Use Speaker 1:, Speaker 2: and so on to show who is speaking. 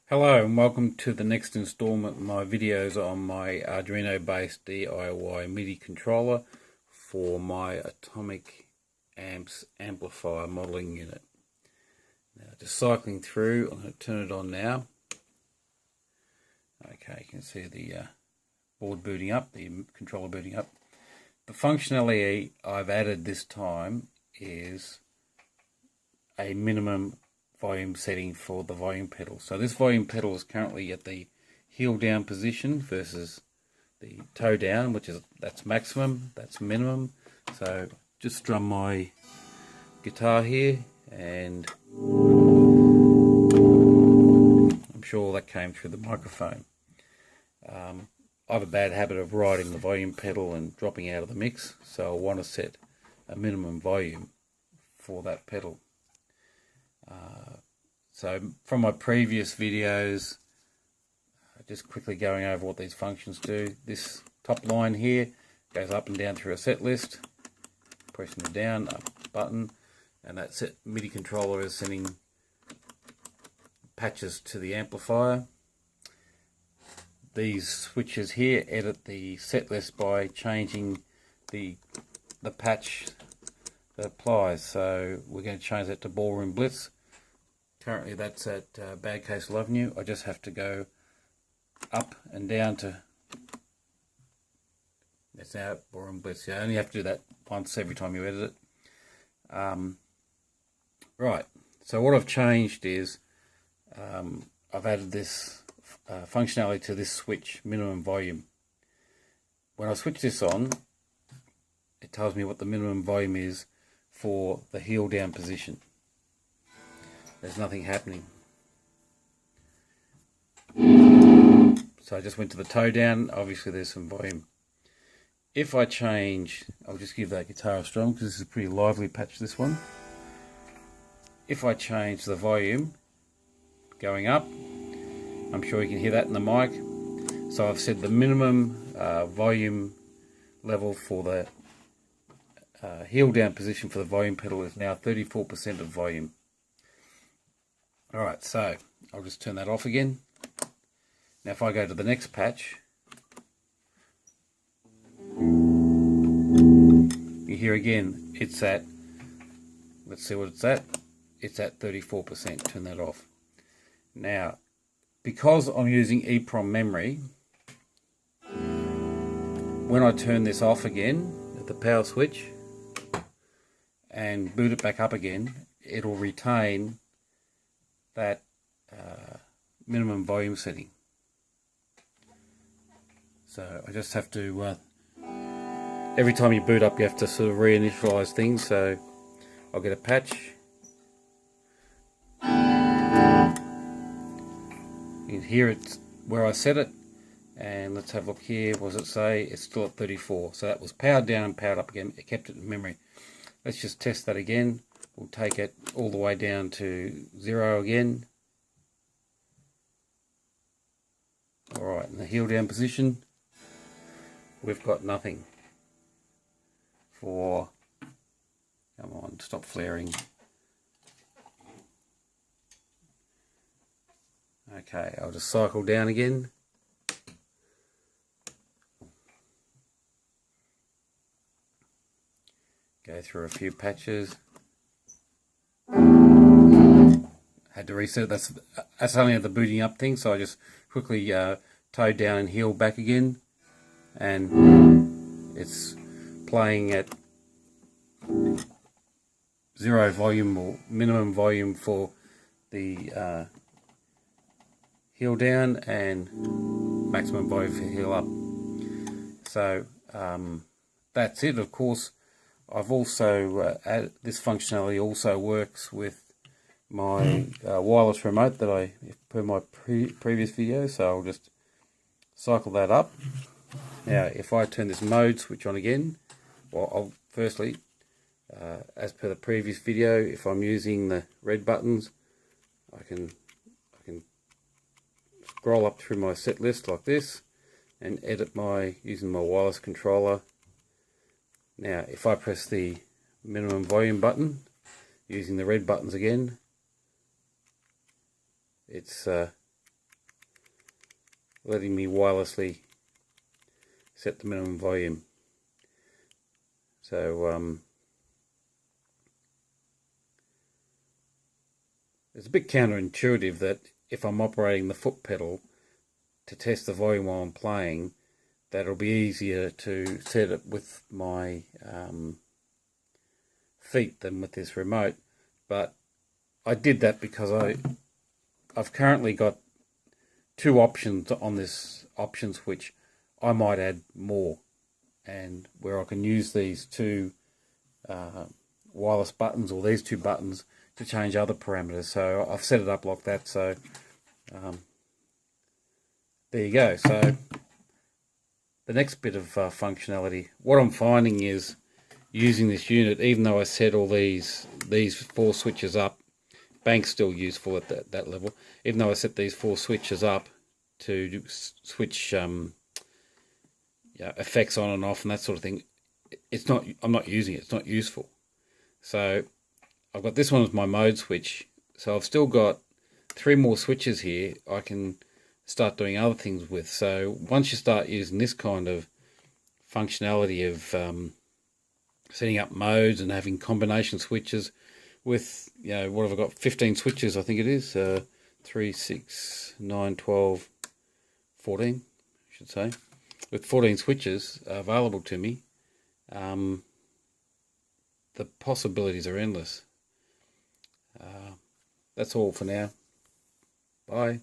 Speaker 1: Hello and welcome to the next installment of my videos on my Arduino based DIY Midi controller for my Atomic Amps amplifier modeling unit. Now just cycling through, I'm going to turn it on now. Okay, you can see the board booting up, the controller booting up. The functionality I've added this time is a minimum volume setting for the volume pedal. So this volume pedal is currently at the heel down position versus the toe down, that's maximum, that's minimum. So just strum my guitar here, and I'm sure that came through the microphone. I have a bad habit of riding the volume pedal and dropping out of the mix, so I want to set a minimum volume for that pedal. So from my previous videos, just quickly going over what these functions do. This top line here goes up and down through a set list, pressing the down up button, and that set MIDI controller is sending patches to the amplifier. These switches here edit the set list by changing the patch that applies. So we're going to change that to Ballroom Blitz. Currently that's at Bad Castle Avenue. I just have to go up and down to, that's now Ballroom Blitz. You only have to do that once every time you edit it. Right, so what I've changed is I've added this functionality to this switch, minimum volume. When I switch this on, it tells me what the minimum volume is for the heel down position. There's nothing happening. So I just went to the toe down. Obviously there's some volume. If I change, I'll just give that guitar a strum because this is a pretty lively patch, this one. If I change the volume going up, I'm sure you can hear that in the mic. So I've set the minimum volume level for the heel down position for the volume pedal is now 34% of volume. Alright, so I'll just turn that off again. Now if I go to the next patch, you hear again, it's at, let's see what it's at. It's at 34%, turn that off. Now, because I'm using EEPROM memory, when I turn this off again, at the power switch, and boot it back up again, it'll retain that minimum volume setting. So I just have to, every time you boot up you have to sort of reinitialize things, so I'll get a patch. You can hear it where I set it, and let's have a look here. What does it say? It's still at 34, so that was powered down and powered up again. It kept it in memory. Let's just test that again. We'll take it all the way down to 0 again. Alright, in the heel down position, we've got nothing for, come on, stop flaring. Okay, I'll just cycle down again. Go through a few patches. Had to reset. That's only at the booting up thing, so I just quickly toe down and heel back again, and it's playing at 0 volume or minimum volume for the heel down and maximum volume for heel up. So that's it. Of course, I've also added, this functionality also works with my wireless remote that I put in my previous video, so I'll just cycle that up. Now if I turn this mode switch on again, well, I'll firstly, as per the previous video, if I'm using the red buttons, I can scroll up through my set list like this and edit using my wireless controller. Now if I press the minimum volume button using the red buttons again, it's letting me wirelessly set the minimum volume. So it's a bit counterintuitive that if I'm operating the foot pedal to test the volume while I'm playing, that'll be easier to set it with my feet than with this remote. But I did that because I've currently got two options on this option switch. I might add more, and where I can use these two wireless buttons, or these two buttons, to change other parameters. So I've set it up like that. So there you go. So the next bit of functionality, what I'm finding is using this unit, even though I set all these 4 switches up, bank's still useful at that level. Even though I set these 4 switches up to switch effects on and off and that sort of thing, I'm not using it. It's not useful. So I've got this one as my mode switch. So I've still got 3 more switches here I can start doing other things with. So once you start using this kind of functionality of setting up modes and having combination switches with, what have I got, 15 switches I think it is, 3, 6, 9, 12, 14 I should say, with 14 switches available to me, the possibilities are endless. That's all for now. Bye.